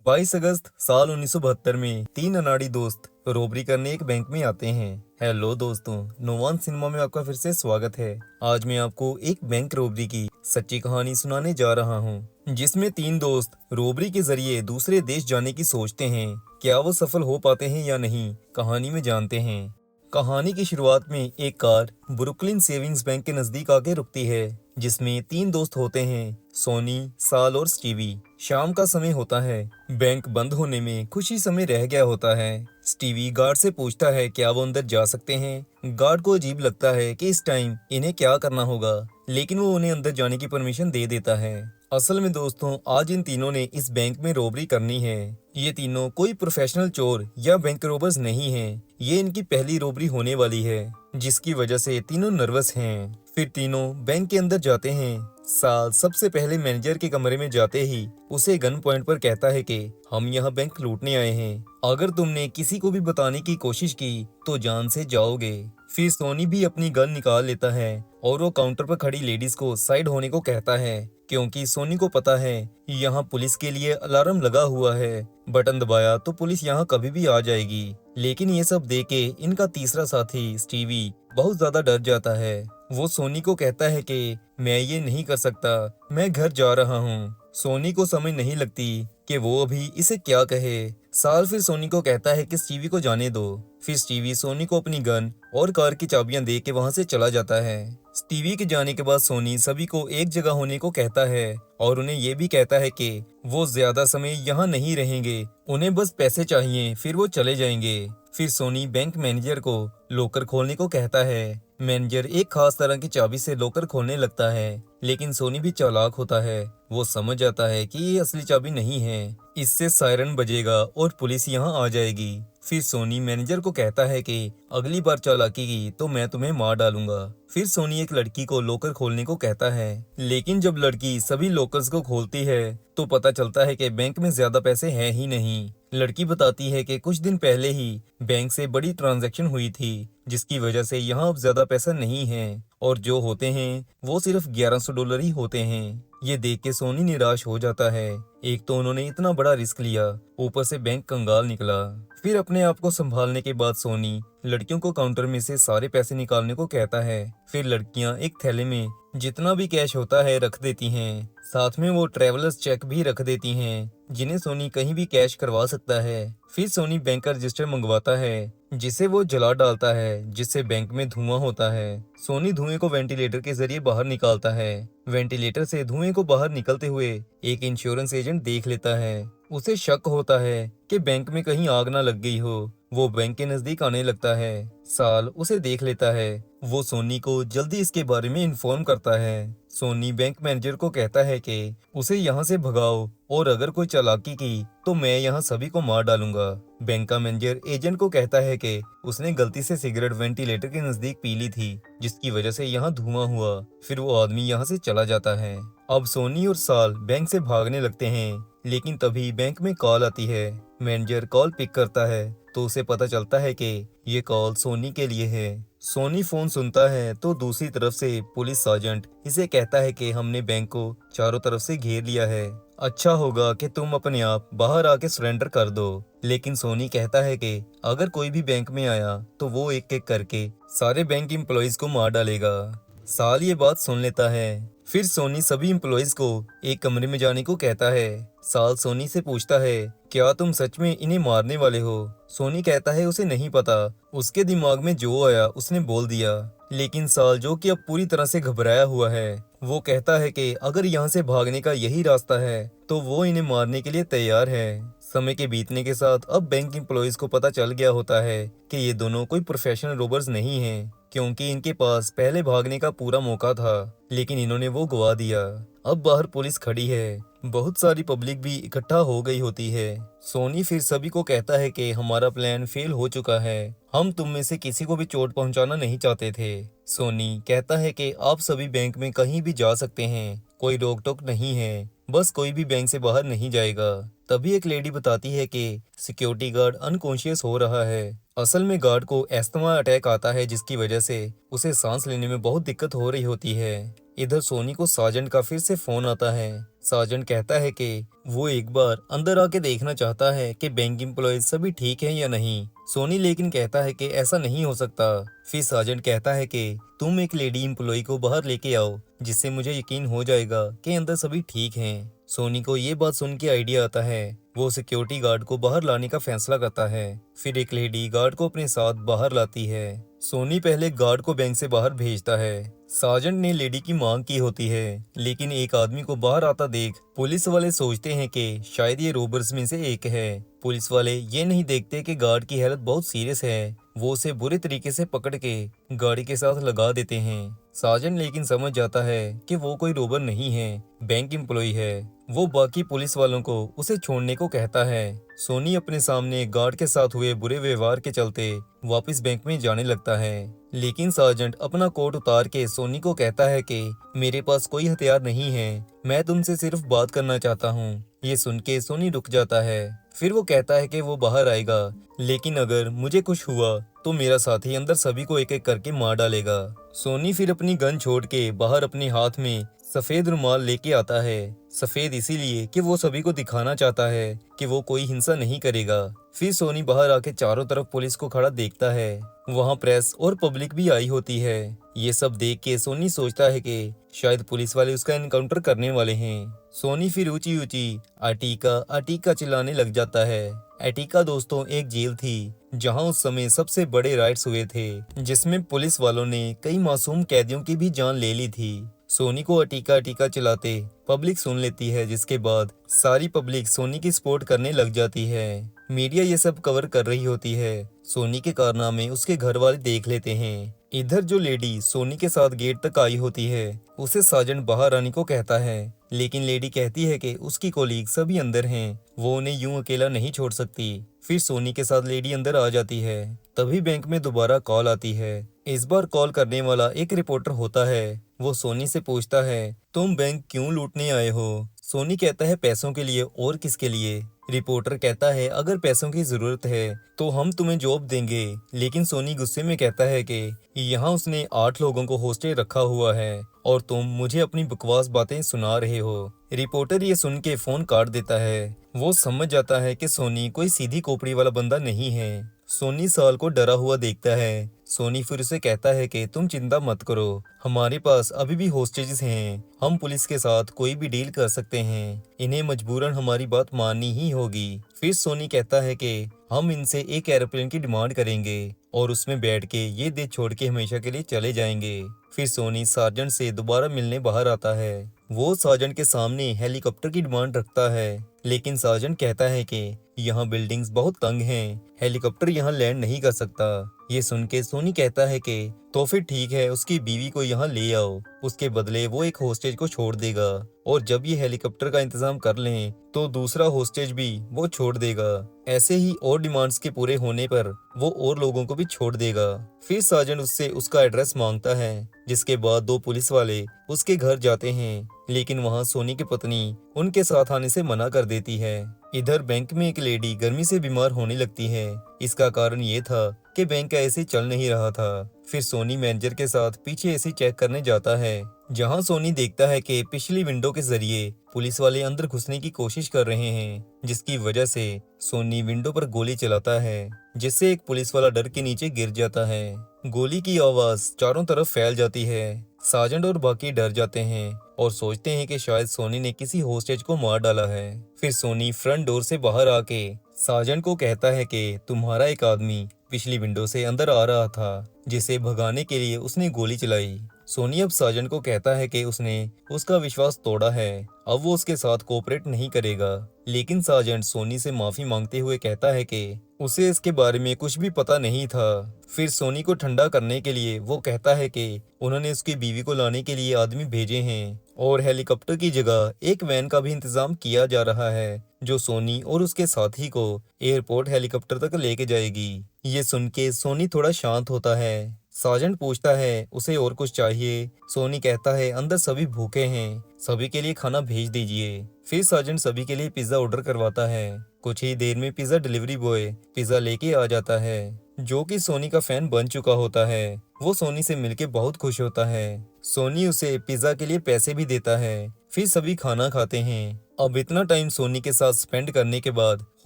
22 अगस्त साल 1972 में तीन अनाड़ी दोस्त रोबरी करने एक बैंक में आते हैं। हेलो दोस्तों, नोवान सिनेमा में आपका फिर से स्वागत है। आज मैं आपको एक बैंक रोबरी की सच्ची कहानी सुनाने जा रहा हूँ, जिसमें तीन दोस्त रोबरी के जरिए दूसरे देश जाने की सोचते हैं। क्या वो सफल हो पाते हैं या नहीं, कहानी में जानते हैं। कहानी की शुरुआत में एक कार ब्रुकलिन सेविंग्स बैंक के नजदीक आके रुकती है, जिसमें तीन दोस्त होते हैं, सोनी, साल और स्टीवी। शाम का समय होता है, बैंक बंद होने में कुछ ही समय रह गया होता है। स्टीवी गार्ड से पूछता है क्या वो अंदर जा सकते हैं। गार्ड को अजीब लगता है कि इस टाइम इन्हें क्या करना होगा, लेकिन वो उन्हें अंदर जाने की परमिशन दे देता है। असल में दोस्तों, आज इन तीनों ने इस बैंक में रोबरी करनी है। ये तीनों कोई प्रोफेशनल चोर या बैंक रोबर्स नहीं हैं। ये इनकी पहली रोबरी होने वाली है, जिसकी वजह से तीनों नर्वस हैं। फिर तीनों बैंक के अंदर जाते हैं। साल सबसे पहले मैनेजर के कमरे में जाते ही उसे गन पॉइंट पर कहता है कि हम यहाँ बैंक लूटने आए हैं। अगर तुमने किसी को भी बताने की कोशिश की तो जान से जाओगे। फिर सोनी भी अपनी गन निकाल लेता है और वो काउंटर पर खड़ी लेडीज को साइड होने को कहता है, क्योंकि सोनी को पता है यहाँ पुलिस के लिए अलार्म लगा हुआ है। बटन दबाया तो पुलिस यहाँ कभी भी आ जाएगी। लेकिन ये सब देख के इनका तीसरा साथी स्टीवी बहुत ज्यादा डर जाता है। वो सोनी को कहता है कि मैं ये नहीं कर सकता, मैं घर जा रहा हूँ। सोनी को समझ नहीं लगती कि वो अभी इसे क्या कहे। साल फिर सोनी को कहता है कि स्टीवी को जाने दो। फिर स्टीवी सोनी को अपनी गन और कार की चाबियां दे के वहां से चला जाता है। स्टीवी के जाने के बाद सोनी सभी को एक जगह होने को कहता है और उन्हें ये भी कहता है कि वो ज्यादा समय यहाँ नहीं रहेंगे, उन्हें बस पैसे चाहिए, फिर वो चले जाएंगे। फिर सोनी बैंक मैनेजर को लॉकर खोलने को कहता है। मैनेजर एक खास तरह की चाबी से लॉकर खोलने लगता है, लेकिन सोनी भी चालाक होता है। वो समझ जाता है कि ये असली चाबी नहीं है, इससे सायरन बजेगा और पुलिस यहाँ आ जाएगी। फिर सोनी मैनेजर को कहता है कि अगली बार चालाकी की तो मैं तुम्हें मार डालूंगा। फिर सोनी एक लड़की को लॉकर खोलने को कहता है, लेकिन जब लड़की सभी लॉकर्स को खोलती है तो पता चलता है कि बैंक में ज्यादा पैसे हैं ही नहीं। लड़की बताती है कि कुछ दिन पहले ही बैंक से बड़ी ट्रांजैक्शन हुई थी, जिसकी वजह से यहाँ अब ज्यादा पैसा नहीं है और जो होते हैं वो सिर्फ $1100 ही होते हैं। ये देख के सोनी निराश हो जाता है। एक तो उन्होंने इतना बड़ा रिस्क लिया, ऊपर से बैंक कंगाल निकला। फिर अपने आप को संभालने के बाद सोनी लड़कियों को काउंटर में से सारे पैसे निकालने को कहता है। फिर लड़कियां एक थैले में जितना भी कैश होता है रख देती हैं। साथ में वो ट्रेवलर्स चेक भी रख देती हैं, जिन्हें सोनी कहीं भी कैश करवा सकता है। फिर सोनी बैंक का रजिस्टर मंगवाता है, जिसे वो जला डालता है, जिससे बैंक में धुआं होता है। सोनी धुएं को वेंटिलेटर के जरिए बाहर निकालता है। वेंटिलेटर से धुएं को बाहर निकलते हुए एक इंश्योरेंस एजेंट देख लेता है। उसे शक होता है कि बैंक में कहीं आग ना लग गई हो। वो बैंक के नजदीक आने लगता है। साल उसे देख लेता है। वो सोनी को जल्दी इसके बारे में इन्फॉर्म करता है। सोनी बैंक मैनेजर को कहता है कि उसे यहाँ से भगाओ और अगर कोई चालाकी की तो मैं यहाँ सभी को मार डालूंगा। बैंक का मैनेजर एजेंट को कहता है कि उसने गलती से सिगरेट वेंटिलेटर के नजदीक पी ली थी, जिसकी वजह से यहाँ धुआं हुआ। फिर वो आदमी यहाँ से चला जाता है। अब सोनी और साल बैंक से भागने लगते हैं, लेकिन तभी बैंक में कॉल आती है। मैनेजर कॉल पिक करता है तो उसे पता चलता है कि ये कॉल सोनी के लिए है। सोनी फोन सुनता है तो दूसरी तरफ से पुलिस सर्जेंट इसे कहता है कि हमने बैंक को चारों तरफ से घेर लिया है, अच्छा होगा कि तुम अपने आप बाहर आके सरेंडर कर दो। लेकिन सोनी कहता है कि अगर कोई भी बैंक में आया तो वो एक एक करके सारे बैंक एम्प्लॉयज को मार डालेगा। साल ये बात सुन लेता है। फिर सोनी सभी एम्प्लॉयज को एक कमरे में जाने को कहता है। साल सोनी से पूछता है, क्या तुम सच में इन्हें मारने वाले हो? सोनी कहता है उसे नहीं पता, उसके दिमाग में जो आया उसने बोल दिया। लेकिन साल, जो कि अब पूरी तरह से घबराया हुआ है, वो कहता है कि अगर यहाँ से भागने का यही रास्ता है तो वो इन्हें मारने के लिए तैयार है। समय के बीतने के साथ अब बैंक एम्प्लॉयज को पता चल गया होता है कि ये दोनों कोई प्रोफेशनल रोबर्स नहीं हैं, क्योंकि इनके पास पहले भागने का पूरा मौका था, लेकिन इन्होंने वो गवा दिया। अब बाहर पुलिस खड़ी है, बहुत सारी पब्लिक भी इकट्ठा हो गई होती है। सोनी फिर सभी को कहता है कि हमारा प्लान फेल हो चुका है, हम तुम में से किसी को भी चोट पहुंचाना नहीं चाहते थे। सोनी कहता है कि आप सभी बैंक में कहीं भी जा सकते हैं, कोई रोक टोक नहीं है, बस कोई भी बैंक से बाहर नहीं जाएगा। तभी एक लेडी बताती है कि सिक्योरिटी गार्ड अनकॉन्शियस हो रहा है। असल में गार्ड को एस्थमा अटैक आता है, जिसकी वजह से उसे सांस लेने में बहुत दिक्कत हो रही होती है। इधर सोनी को सार्जेंट का फिर से फोन आता है। सार्जेंट कहता है कि वो एक बार अंदर आके देखना चाहता है कि बैंक एम्प्लॉयज सभी ठीक हैं या नहीं। सोनी लेकिन कहता है कि ऐसा नहीं हो सकता। फिर सार्जेंट कहता है कि तुम एक लेडी एम्प्लॉय को बाहर लेके आओ, जिससे मुझे यकीन हो जाएगा कि अंदर सभी ठीक हैं। सोनी को ये बात सुन के आइडिया आता है। वो सिक्योरिटी गार्ड को बाहर लाने का फैसला करता है। फिर एक लेडी गार्ड को अपने साथ बाहर लाती है। सोनी पहले गार्ड को बैंक से बाहर भेजता है। सार्जेंट ने लेडी की मांग की होती है, लेकिन एक आदमी को बाहर आता देख पुलिस वाले सोचते हैं कि शायद ये रोबर्स में से एक है। पुलिस वाले ये नहीं देखते कि गार्ड की हालत बहुत सीरियस है। वो उसे बुरे तरीके से पकड़ के गाड़ी के साथ लगा देते हैं। सार्जेंट लेकिन समझ जाता है कि वो कोई रोबर नहीं है, बैंक एम्प्लॉय है। वो बाकी पुलिस वालों को उसे छोड़ने को कहता है। सोनी अपने सामने गार्ड के साथ हुए बुरे व्यवहार के चलते वापस बैंक में जाने लगता है, लेकिन सार्जेंट अपना कोट उतार के सोनी को कहता है कि मेरे पास कोई हथियार नहीं है, मैं तुमसे सिर्फ बात करना चाहता हूँ। ये सुन के सोनी रुक जाता है। फिर वो कहता है कि वो बाहर आएगा, लेकिन अगर मुझे कुछ हुआ तो मेरा साथी अंदर सभी को एक एक करके मार डालेगा। सोनी फिर अपनी गन छोड़ के बाहर अपने हाथ में सफेद रुमाल लेके आता है। सफेद इसीलिए कि वो सभी को दिखाना चाहता है कि वो कोई हिंसा नहीं करेगा। फिर सोनी बाहर आके चारों तरफ पुलिस को खड़ा देखता है। वहाँ प्रेस और पब्लिक भी आई होती है। ये सब देख के सोनी सोचता है कि शायद पुलिस वाले उसका एनकाउंटर करने वाले हैं। सोनी फिर ऊंची ऊंची अटीका अटीका चिल्लाने लग जाता है। अटीका दोस्तों एक जेल थी जहां उस समय सबसे बड़े राइट्स हुए थे, जिसमें पुलिस वालों ने कई मासूम कैदियों की भी जान ले ली थी। सोनी को अटीका अटीका चिल्लाते पब्लिक सुन लेती है, जिसके बाद सारी पब्लिक सोनी की सपोर्ट करने लग जाती है। मीडिया ये सब कवर कर रही होती है। सोनी के कारनामे उसके घर वाले देख लेते हैं। इधर जो लेडी सोनी के साथ गेट तक आई होती है, उसे सार्जेंट बाहर आने को कहता है, लेकिन लेडी कहती है कि उसकी कोलीग सभी अंदर हैं, वो उन्हें यूं अकेला नहीं छोड़ सकती। फिर सोनी के साथ लेडी अंदर आ जाती है। तभी बैंक में दोबारा कॉल आती है। इस बार कॉल करने वाला एक रिपोर्टर होता है। वो सोनी से पूछता है, तुम बैंक क्यों लूटने आए हो? सोनी कहता है, पैसों के लिए, और किसके लिए? रिपोर्टर कहता है, अगर पैसों की जरूरत है तो हम तुम्हें जॉब देंगे। लेकिन सोनी गुस्से में कहता है कि यहाँ उसने 8 लोगों को हॉस्टल रखा हुआ है और तुम मुझे अपनी बकवास बातें सुना रहे हो। रिपोर्टर ये सुन के फोन काट देता है। वो समझ जाता है कि सोनी कोई सीधी खोपड़ी वाला बंदा नहीं है। सोनी साल को डरा हुआ देखता है। सोनी फिर उसे कहता है कि तुम चिंता मत करो, हमारे पास अभी भी होस्टेजेस हैं, हम पुलिस के साथ कोई भी डील कर सकते हैं, इन्हें मजबूरन हमारी बात माननी ही होगी। फिर सोनी कहता है कि हम इनसे एक एरोप्लेन की डिमांड करेंगे और उसमें बैठ के ये देश छोड़ के हमेशा के लिए चले जाएंगे। फिर सोनी सार्जेंट से दोबारा मिलने बाहर आता है। वो सार्जेंट के सामने हेलीकॉप्टर की डिमांड रखता है, लेकिन सार्जेंट कहता है कि यहाँ बिल्डिंग्स बहुत तंग हैं, हेलीकॉप्टर यहाँ लैंड नहीं कर सकता। ये सुन के सोनी कहता है कि तो फिर ठीक है, उसकी बीवी को यहाँ ले आओ, उसके बदले वो एक होस्टेज को छोड़ देगा, और जब ये हेलीकॉप्टर का इंतजाम कर लें तो दूसरा होस्टेज भी वो छोड़ देगा। ऐसे ही और डिमांड्स के पूरे होने पर वो और लोगों को भी छोड़ देगा। फिर सार्जेंट उससे उसका एड्रेस मांगता है, जिसके बाद 2 पुलिस वाले उसके घर जाते हैं, लेकिन वहाँ सोनी की पत्नी उनके साथ आने से मना कर देती है। इधर बैंक में एक लेडी गर्मी से बीमार होने लगती है। इसका कारण ये था कि बैंक ऐसे चल नहीं रहा था। फिर सोनी मैनेजर के साथ पीछे ऐसे चेक करने जाता है, जहां सोनी देखता है कि पिछली विंडो के जरिए पुलिस वाले अंदर घुसने की कोशिश कर रहे हैं, जिसकी वजह से सोनी विंडो पर गोली चलाता है, जिससे एक पुलिस वाला डर के नीचे गिर जाता है। गोली की आवाज चारों तरफ फैल जाती है। सार्जेंट और बाकी डर जाते हैं और सोचते हैं कि शायद सोनी ने किसी होस्टेज को मार डाला है। फिर सोनी फ्रंट डोर से बाहर आके सार्जेंट को कहता है कि तुम्हारा एक आदमी पिछली विंडो से अंदर आ रहा था, जिसे भगाने के लिए उसने गोली चलाई। सोनी अब सार्जेंट को कहता है कि उसने उसका विश्वास तोड़ा है, अब वो उसके साथ कोऑपरेट नहीं करेगा। लेकिन सार्जेंट सोनी से माफी मांगते हुए कहता है कि उसे इसके बारे में कुछ भी पता नहीं था। फिर सोनी को ठंडा करने के लिए वो कहता है कि उन्होंने उसकी बीवी को लाने के लिए आदमी भेजे हैं और हेलीकॉप्टर की जगह एक वैन का भी इंतजाम किया जा रहा है, जो सोनी और उसके साथी को एयरपोर्ट हेलीकॉप्टर तक लेके जाएगी। ये सुन के सोनी थोड़ा शांत होता है। सार्जेंट पूछता है उसे और कुछ चाहिए। सोनी कहता है अंदर सभी भूखे हैं, सभी के लिए खाना भेज दीजिए। फिर सार्जेंट सभी के लिए पिज्जा ऑर्डर करवाता है। कुछ ही देर में पिज्जा डिलीवरी बॉय पिज्जा लेके आ जाता है। जो कि सोनी का फैन बन चुका होता है। वो सोनी से मिलके बहुत खुश होता है। सोनी उसे पिज्जा के लिए पैसे भी देता है। फिर सभी खाना खाते हैं। अब इतना टाइम सोनी के साथ स्पेंड करने के बाद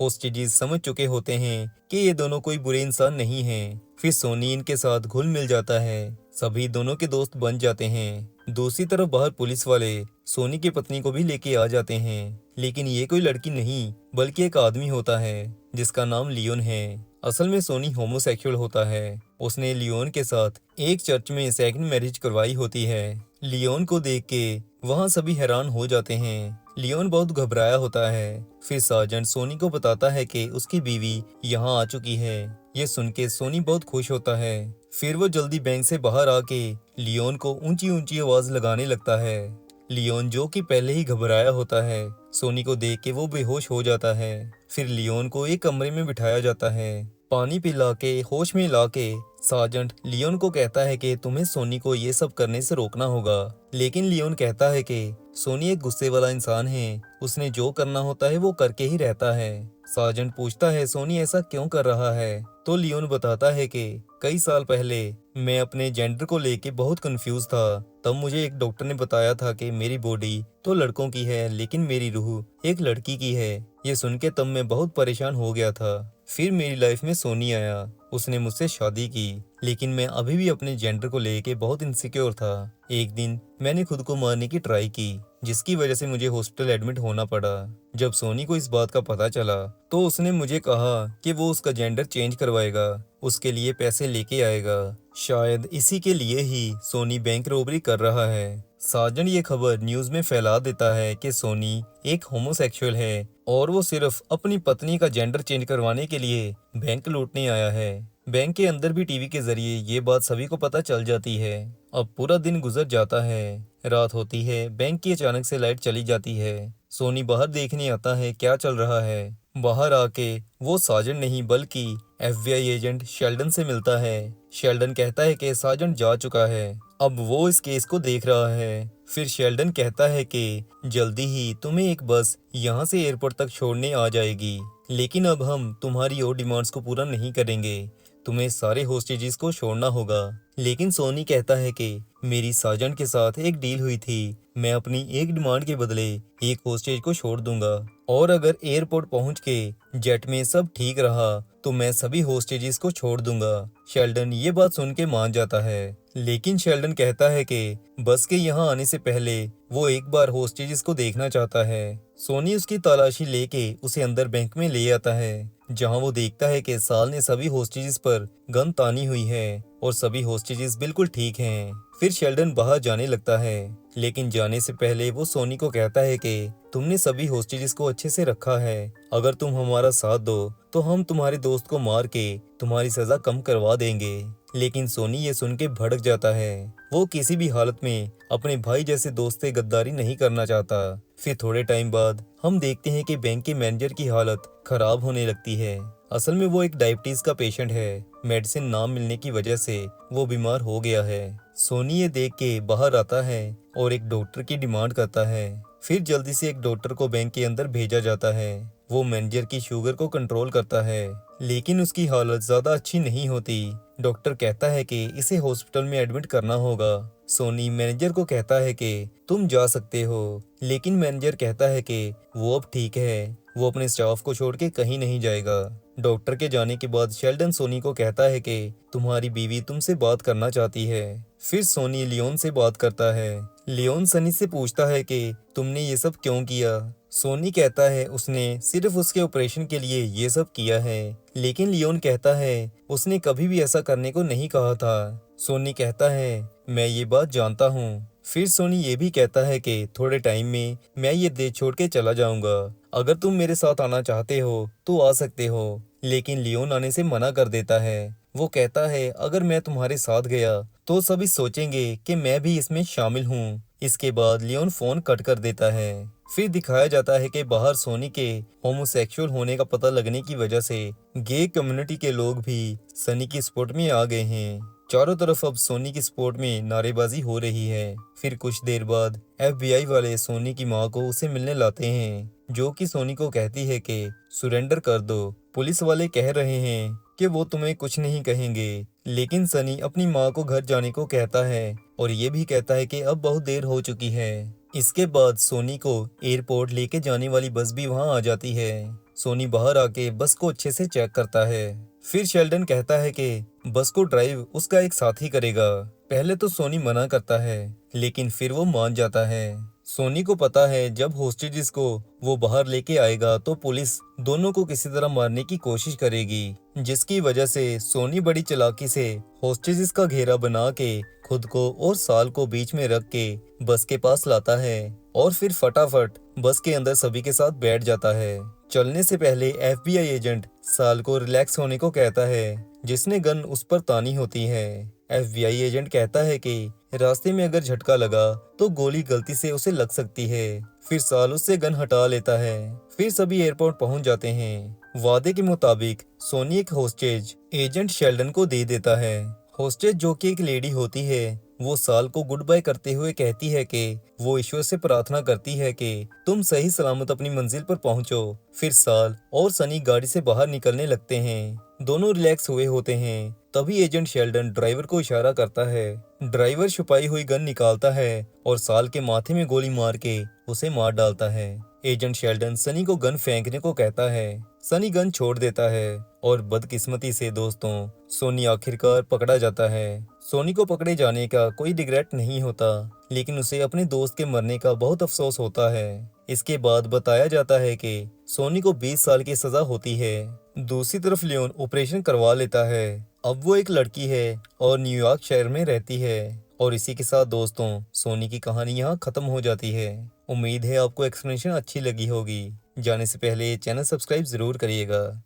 होस्टेजेस समझ चुके होते हैं कि ये दोनों कोई बुरे इंसान नहीं हैं। फिर सोनी इनके साथ घुल मिल जाता है। सभी दोनों के दोस्त बन जाते हैं। दूसरी तरफ बाहर पुलिस वाले सोनी की पत्नी को भी लेके आ जाते हैं, लेकिन ये कोई लड़की नहीं बल्कि एक आदमी होता है जिसका नाम लियोन है। असल में सोनी होमोसेक्सुअल होता है। उसने लियोन के साथ एक चर्च में सेकंड मैरिज करवाई होती है। लियोन को देख के वहाँ सभी हैरान हो जाते हैं। लियोन बहुत घबराया होता है। फिर सार्जेंट सोनी को बताता है कि उसकी बीवी यहाँ आ चुकी है। ये सुन के सोनी बहुत खुश होता है। फिर वो जल्दी बैंक से बाहर आके लियोन को ऊंची ऊंची आवाज लगाने लगता है। लियोन जो कि पहले ही घबराया होता है, सोनी को देख के वो बेहोश हो जाता है। फिर लियोन को एक कमरे में बिठाया जाता है। पानी पिला के होश में लाके सार्जेंट लियोन को कहता है कि तुम्हें सोनी को ये सब करने से रोकना होगा। लेकिन लियोन कहता है कि सोनी एक गुस्से वाला इंसान है, उसने जो करना होता है वो करके ही रहता है। सार्जेंट पूछता है सोनी ऐसा क्यों कर रहा है, तो लियोन बताता है कि कई साल पहले मैं अपने जेंडर को लेके बहुत कंफ्यूज था। तब मुझे एक डॉक्टर ने बताया था कि मेरी बॉडी तो लड़कों की है लेकिन मेरी रूह एक लड़की की है। ये सुन के तब मैं बहुत परेशान हो गया था। फिर मेरी लाइफ में सोनी आया, उसने मुझसे शादी की, लेकिन मैं अभी भी अपने जेंडर को लेके बहुत इनसिक्योर था। एक दिन मैंने खुद को मारने की ट्राई की, जिसकी वजह से मुझे हॉस्पिटल एडमिट होना पड़ा। जब सोनी को इस बात का पता चला तो उसने मुझे कहा कि वो उसका जेंडर चेंज करवाएगा, उसके लिए पैसे लेके आएगा। शायद इसी के लिए ही सोनी बैंक रॉबरी कर रहा है। सार्जेंट ये खबर न्यूज में फैला देता है कि सोनी एक होमोसेक्सुअल है और वो सिर्फ अपनी पत्नी का जेंडर चेंज करवाने के लिए बैंक लूटने आया है। बैंक के अंदर भी टीवी के जरिए ये बात सभी को पता चल जाती है। अब पूरा दिन गुजर जाता है, रात होती है। बैंक की अचानक से लाइट चली जाती है। सोनी बाहर देखने आता है क्या चल रहा है। बाहर आके वो सार्जेंट नहीं बल्कि FBI एजेंट शेल्डन से मिलता है। शेल्डन कहता है कि सार्जेंट जा चुका है, अब वो इस केस को देख रहा है। फिर शेल्डन कहता है कि जल्दी ही तुम्हें एक बस यहाँ से एयरपोर्ट तक छोड़ने आ जाएगी, लेकिन अब हम तुम्हारी और डिमांड्स को पूरा नहीं करेंगे, तुम्हें सारे होस्टेजेस को छोड़ना होगा। लेकिन सोनी कहता है कि मेरी सार्जेंट के साथ एक डील हुई थी, मैं अपनी एक डिमांड के बदले एक होस्टेज को छोड़ दूंगा, और अगर एयरपोर्ट पहुंच के जेट में सब ठीक रहा तो मैं सभी होस्टेजेस को छोड़ दूंगा। शेल्डन ये बात सुन के मान जाता है, लेकिन शेल्डन कहता है कि बस के यहाँ आने से पहले वो एक बार होस्टेजेस को देखना चाहता है। सोनी उसकी तलाशी लेके उसे अंदर बैंक में ले आता है, जहां वो देखता है कि साल ने सभी होस्टेजेस पर गन तानी हुई है और सभी होस्टेजेस बिल्कुल ठीक हैं। फिर शेल्डन बाहर जाने लगता है, लेकिन जाने से पहले वो सोनी को कहता है कि तुमने सभी होस्टेजेस को अच्छे से रखा है, अगर तुम हमारा साथ दो तो हम तुम्हारे दोस्त को मार के तुम्हारी सजा कम करवा देंगे। लेकिन सोनी ये सुन के भड़क जाता है। वो किसी भी हालत में अपने भाई जैसे दोस्त से गद्दारी नहीं करना चाहता। फिर थोड़े टाइम बाद हम देखते हैं कि बैंक के मैनेजर की हालत खराब होने लगती है। असल में वो एक डायबिटीज का पेशेंट है। मेडिसिन ना मिलने की वजह से वो बीमार हो गया है। सोनी ये देख के बाहर आता है और एक डॉक्टर की डिमांड करता है। फिर जल्दी से एक डॉक्टर को बैंक के अंदर भेजा जाता है। वो मैनेजर की शुगर को कंट्रोल करता है, लेकिन उसकी हालत ज्यादा अच्छी नहीं होती। डॉक्टर कहता है कि इसे हॉस्पिटल में एडमिट करना होगा। सोनी मैनेजर को कहता है कि तुम जा सकते हो, लेकिन मैनेजर कहता है कि वो अब ठीक है, वो अपने स्टाफ को छोड़ के कहीं नहीं जाएगा। डॉक्टर के जाने के बाद शेल्डन सोनी को कहता है कि तुम्हारी बीवी तुमसे बात करना चाहती है। फिर सोनी लियोन से बात करता है। लियोन सनी से पूछता है कि तुमने ये सब क्यों किया। सोनी कहता है उसने सिर्फ उसके ऑपरेशन के लिए ये सब किया है, लेकिन लियोन कहता है उसने कभी भी ऐसा करने को नहीं कहा था। सोनी कहता है मैं ये बात जानता हूँ। फिर सोनी ये भी कहता है कि थोड़े टाइम में मैं ये देश छोड़ के चला जाऊंगा, अगर तुम मेरे साथ आना चाहते हो तो आ सकते हो। लेकिन लियोन आने से मना कर देता है। वो कहता है अगर मैं तुम्हारे साथ गया तो सभी सोचेंगे कि मैं भी इसमें शामिल हूँ। इसके बाद लियोन फोन कट कर देता है। फिर दिखाया जाता है कि बाहर सोनी के होमोसेक्सुअल होने का पता लगने की वजह से गे कम्युनिटी के लोग भी सनी की सपोर्ट में आ गए हैं। चारों तरफ अब सोनी की सपोर्ट में नारेबाजी हो रही है। फिर कुछ देर बाद FBI वाले सोनी की मां को उसे मिलने लाते हैं, जो कि सोनी को कहती है कि सरेंडर कर दो, पुलिस वाले कह रहे हैं कि वो तुम्हें कुछ नहीं कहेंगे। लेकिन सनी अपनी माँ को घर जाने को कहता है और ये भी कहता है कि अब बहुत देर हो चुकी है। इसके बाद सोनी को एयरपोर्ट लेके जाने वाली बस भी वहां आ जाती है। सोनी बाहर आके बस को अच्छे से चेक करता है। फिर शेल्डन कहता है कि बस को ड्राइव उसका एक साथी करेगा। पहले तो सोनी मना करता है, लेकिन फिर वो मान जाता है। सोनी को पता है जब होस्टेजेस को वो बाहर लेके आएगा तो पुलिस दोनों को किसी तरह मारने की कोशिश करेगी, जिसकी वजह से सोनी बड़ी चालाकी से होस्टेजेस का घेरा बना के खुद को और साल को बीच में रख के बस के पास लाता है और फिर फटाफट बस के अंदर सभी के साथ बैठ जाता है। चलने से पहले एफबीआई एजेंट साल को रिलैक्स होने को कहता है, जिसने गन उस पर तानी होती है। एफबीआई एजेंट कहता है कि रास्ते में अगर झटका लगा तो गोली गलती से उसे लग सकती है। फिर साल उससे गन हटा लेता है। फिर सभी एयरपोर्ट पहुंच जाते हैं। वादे के मुताबिक सोनी एक होस्टेज एजेंट शेल्डन को दे देता है। होस्टेज जो कि एक लेडी होती है, वो साल को गुड बाय करते हुए कहती है कि वो ईश्वर से प्रार्थना करती है कि तुम सही सलामत अपनी मंजिल पर पहुंचो। फिर साल और सनी गाड़ी से बाहर निकलने लगते हैं। दोनों रिलैक्स हुए होते हैं। तभी एजेंट शेल्डन ड्राइवर को इशारा करता है। ड्राइवर छुपाई हुई गन निकालता है और साल के माथे में गोली मार के उसे मार डालता है। एजेंट शेल्डन सनी को गन फेंकने को कहता है। सनी गन छोड़ देता है और बदकिस्मती से दोस्तों सोनी आखिरकार पकड़ा जाता है। सोनी को पकड़े जाने का कोई रिग्रेट नहीं होता, लेकिन उसे अपने दोस्त के मरने का बहुत अफसोस होता है। इसके बाद बताया जाता है कि सोनी को 20 साल की सजा होती है। दूसरी तरफ लियोन ऑपरेशन करवा लेता है। अब वो एक लड़की है और न्यूयॉर्क शहर में रहती है। और इसी के साथ दोस्तों सोनी की कहानी यहाँ खत्म हो जाती है। उम्मीद है आपको एक्सप्लेनेशन अच्छी लगी होगी। जाने से पहले चैनल सब्सक्राइब जरूर करिएगा।